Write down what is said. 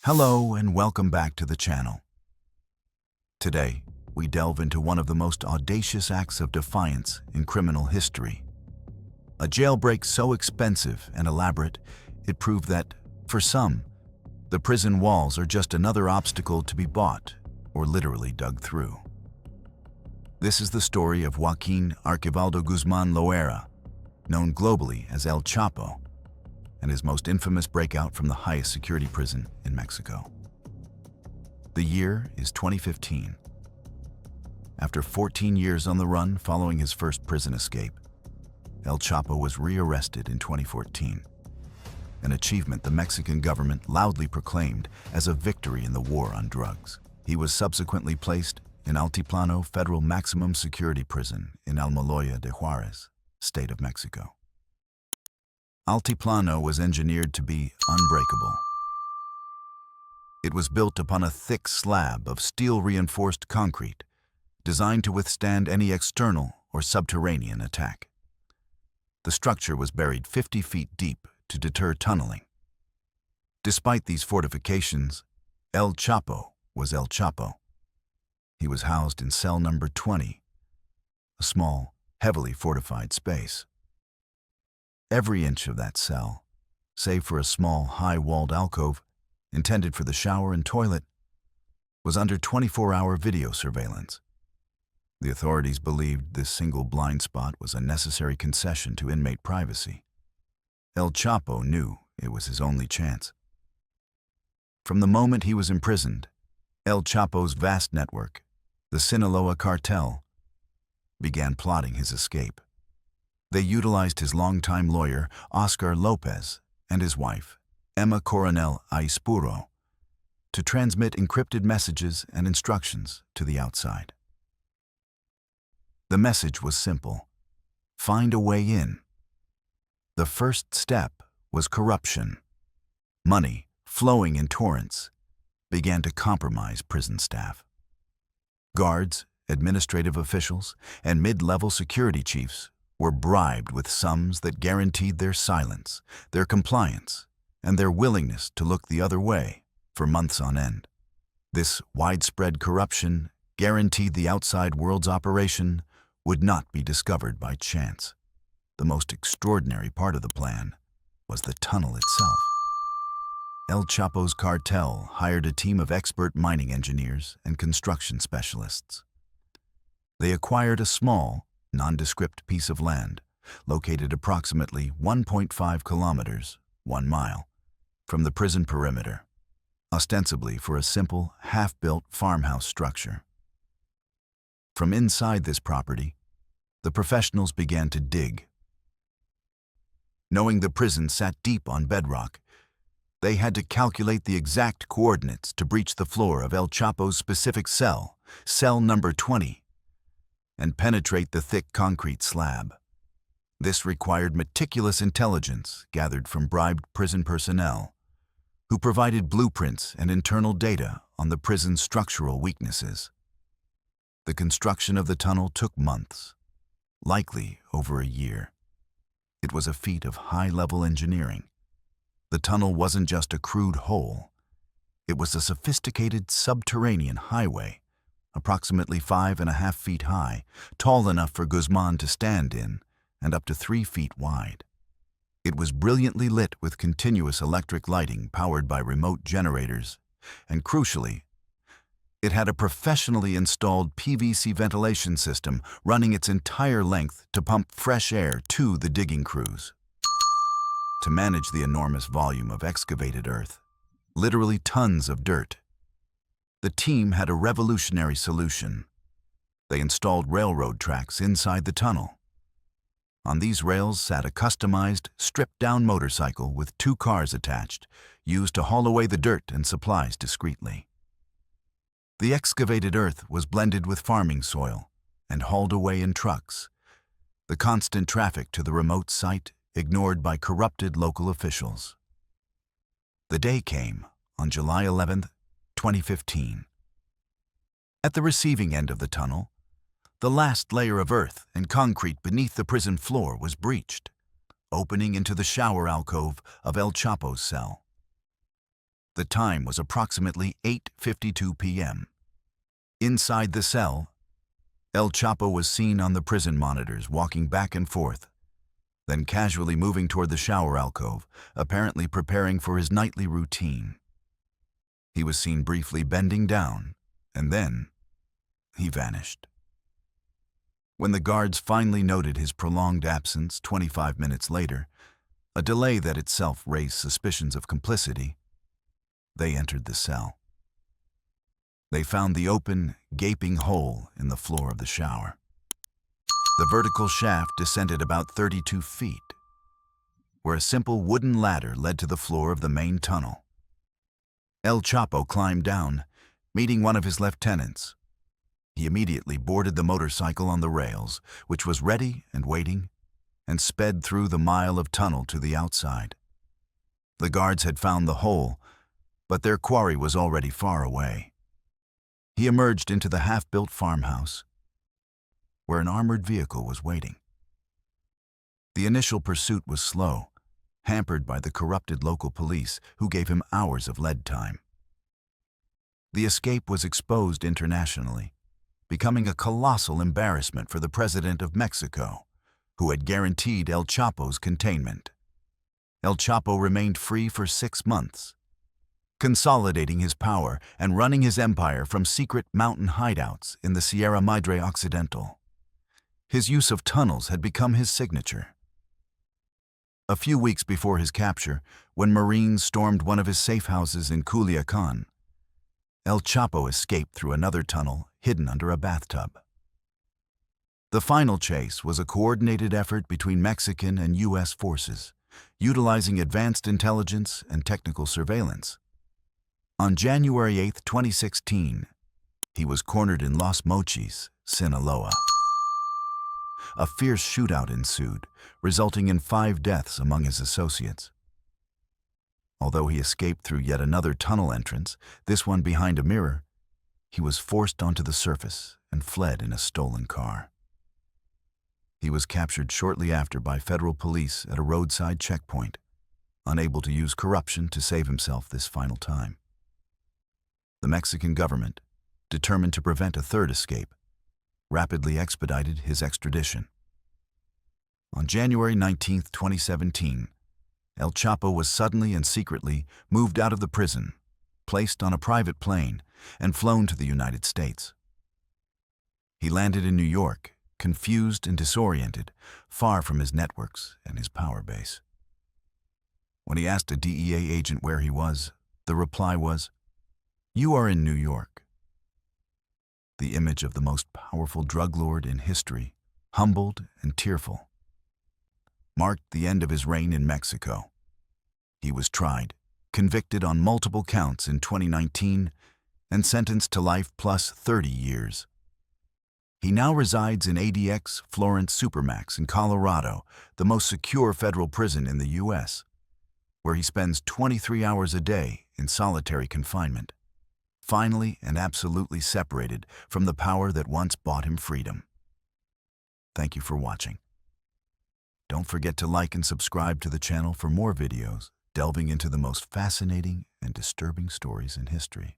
Hello and welcome back to the channel. Today, we delve into one of the most audacious acts of defiance in criminal history. A jailbreak so expensive and elaborate, it proved that, for some, the prison walls are just another obstacle to be bought or literally dug through. This is the story of Joaquín Archibaldo Guzmán Loera, known globally as El Chapo, and his most infamous breakout from the highest security prison in Mexico. The year is 2015. After 14 years on the run following his first prison escape, El Chapo was rearrested in 2014, an achievement the Mexican government loudly proclaimed as a victory in the war on drugs. He was subsequently placed in Altiplano Federal Maximum Security Prison in Almoloya de Juarez, State of Mexico. Altiplano was engineered to be unbreakable. It was built upon a thick slab of steel-reinforced concrete, designed to withstand any external or subterranean attack. The structure was buried 50 feet deep to deter tunneling. Despite these fortifications, El Chapo was El Chapo. He was housed in cell number 20, a small, heavily fortified space. Every inch of that cell, save for a small, high-walled alcove intended for the shower and toilet, was under 24-hour video surveillance. The authorities believed this single blind spot was a necessary concession to inmate privacy. El Chapo knew it was his only chance. From the moment he was imprisoned, El Chapo's vast network, the Sinaloa cartel, began plotting his escape. They utilized his longtime lawyer, Oscar Lopez, and his wife, Emma Coronel Aispuro, to transmit encrypted messages and instructions to the outside. The message was simple: find a way in. The first step was corruption. Money, flowing in torrents, began to compromise prison staff. Guards, administrative officials, and mid-level security chiefs were bribed with sums that guaranteed their silence, their compliance, and their willingness to look the other way for months on end. This widespread corruption guaranteed the outside world's operation would not be discovered by chance. The most extraordinary part of the plan was the tunnel itself. El Chapo's cartel hired a team of expert mining engineers and construction specialists. They acquired a small, nondescript piece of land located approximately 1.5 kilometers, 1 mile, from the prison perimeter, ostensibly for a simple, half-built farmhouse structure. From inside this property, the professionals began to dig. Knowing the prison sat deep on bedrock, they had to calculate the exact coordinates to breach the floor of El Chapo's specific cell, cell number 20, and penetrate the thick concrete slab. This required meticulous intelligence gathered from bribed prison personnel, who provided blueprints and internal data on the prison's structural weaknesses. The construction of the tunnel took months, likely over a year. It was a feat of high-level engineering. The tunnel wasn't just a crude hole. It was a sophisticated subterranean highway, approximately 5.5 feet high, tall enough for Guzmán to stand in, and up to 3 feet wide. It was brilliantly lit with continuous electric lighting powered by remote generators, and crucially, it had a professionally installed PVC ventilation system running its entire length to pump fresh air to the digging crews. To manage the enormous volume of excavated earth, literally tons of dirt, the team had a revolutionary solution. They installed railroad tracks inside the tunnel. On these rails sat a customized, stripped-down motorcycle with 2 cars attached, used to haul away the dirt and supplies discreetly. The excavated earth was blended with farming soil and hauled away in trucks, the constant traffic to the remote site ignored by corrupted local officials. The day came on July 11, 2015. At the receiving end of the tunnel, the last layer of earth and concrete beneath the prison floor was breached, opening into the shower alcove of El Chapo's cell. The time was approximately 8:52 p.m. Inside the cell, El Chapo was seen on the prison monitors walking back and forth, then casually moving toward the shower alcove, apparently preparing for his nightly routine. He was seen briefly bending down, and then he vanished. When the guards finally noted his prolonged absence 25 minutes later, a delay that itself raised suspicions of complicity, they entered the cell. They found the open, gaping hole in the floor of the shower. The vertical shaft descended about 32 feet, where a simple wooden ladder led to the floor of the main tunnel. El Chapo climbed down, meeting one of his lieutenants. He immediately boarded the motorcycle on the rails, which was ready and waiting, and sped through the mile of tunnel to the outside. The guards had found the hole, but their quarry was already far away. He emerged into the half-built farmhouse, where an armored vehicle was waiting. The initial pursuit was slow, hampered by the corrupted local police who gave him hours of lead time. The escape was exposed internationally, becoming a colossal embarrassment for the president of Mexico, who had guaranteed El Chapo's containment. El Chapo remained free for 6 months, consolidating his power and running his empire from secret mountain hideouts in the Sierra Madre Occidental. His use of tunnels had become his signature. A few weeks before his capture, when Marines stormed one of his safe houses in Culiacan, El Chapo escaped through another tunnel hidden under a bathtub. The final chase was a coordinated effort between Mexican and U.S. forces, utilizing advanced intelligence and technical surveillance. On January 8, 2016, he was cornered in Los Mochis, Sinaloa. A fierce shootout ensued, resulting in 5 deaths among his associates. Although he escaped through yet another tunnel entrance, this one behind a mirror, he was forced onto the surface and fled in a stolen car. He was captured shortly after by federal police at a roadside checkpoint, unable to use corruption to save himself this final time. The Mexican government, determined to prevent a third escape, rapidly expedited his extradition. On January 19, 2017, El Chapo was suddenly and secretly moved out of the prison, placed on a private plane, and flown to the United States. He landed in New York, confused and disoriented, far from his networks and his power base. When he asked a DEA agent where he was, the reply was, "You are in New York." The image of the most powerful drug lord in history, humbled and tearful, marked the end of his reign in Mexico. He was tried, convicted on multiple counts in 2019, and sentenced to life plus 30 years. He now resides in ADX Florence Supermax in Colorado, the most secure federal prison in the U.S., where he spends 23 hours a day in solitary confinement, finally and absolutely separated from the power that once bought him freedom. Thank you for watching. Don't forget to like and subscribe to the channel for more videos delving into the most fascinating and disturbing stories in history.